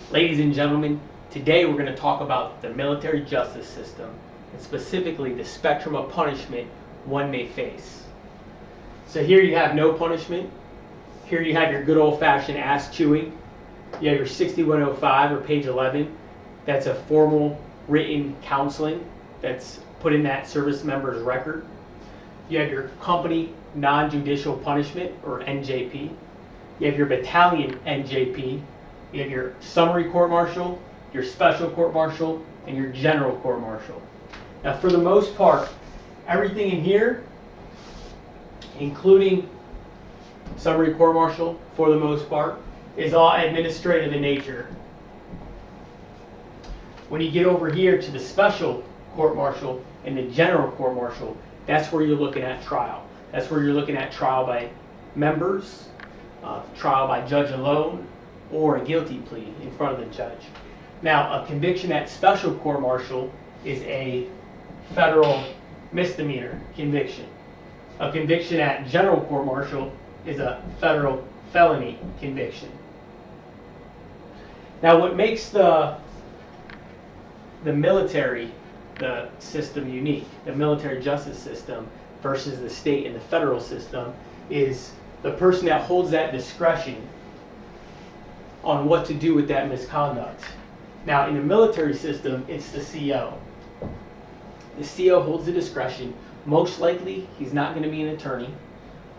Ladies and gentlemen, today we're going to talk about the military justice system, and specifically the spectrum of punishment one may face. So here you have no punishment. Here you have your good old-fashioned ass chewing. You have your 6105 or page 11. That's a formal written counseling that's put in that service member's record. You have your company non-judicial punishment or NJP. You have your battalion NJP. You have your summary court-martial, your special court-martial, and your general court-martial. Now, for the most part, everything in here, including summary court-martial, for the most part, is all administrative in nature. When you get over here to the special court-martial and the general court-martial, that's where you're looking at trial. That's where you're looking at trial by members, trial by judge alone, or a guilty plea in front of the judge. Now, a conviction at special court-martial is a federal misdemeanor conviction. A conviction at general court-martial is a federal felony conviction. Now, what makes the military system unique, the military justice system versus the state and the federal system, is the person that holds that discretion on what to do with that misconduct. Now, in the military system, it's the CO. The CO holds the discretion. Most likely, he's not going to be an attorney,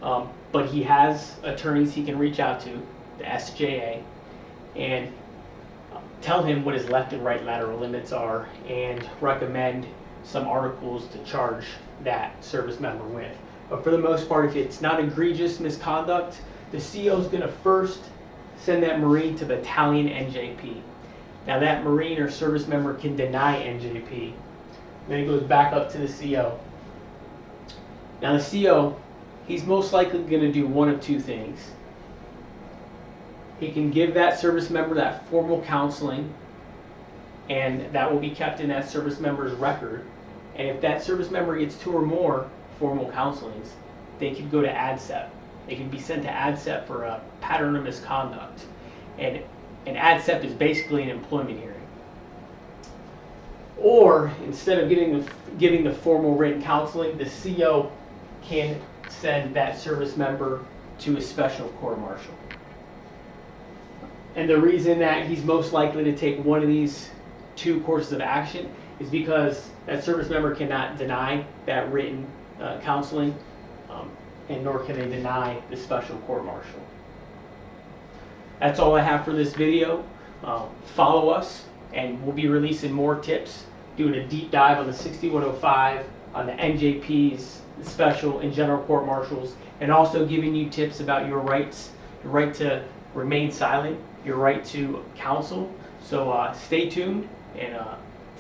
but he has attorneys he can reach out to, the SJA, and tell him what his left and right lateral limits are and recommend some articles to charge that service member with. But for the most part, if it's not egregious misconduct, the CO is going to first send that Marine to battalion NJP. Now, that Marine or service member can deny NJP. Then it goes back up to the CO. Now, the CO, he's most likely going to do one of two things. He can give that service member that formal counseling, and that will be kept in that service member's record. And if that service member gets 2 or more formal counselings, they could go to ADCEP. They can be sent to ADCEP for a pattern of misconduct. And an ADCEP is basically an employment hearing. Or, instead of giving the formal written counseling, the CO can send that service member to a special court-martial. And the reason that he's most likely to take one of these 2 courses of action is because that service member cannot deny that written counseling, and nor can they deny the special court-martial. That's all I have for this video. Follow us, and we'll be releasing more tips, doing a deep dive on the 6105, on the NJPs, the special and general court-martials, and also giving you tips about your rights, your right to remain silent, your right to counsel. So stay tuned and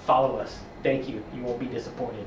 follow us. Thank you. You won't be disappointed.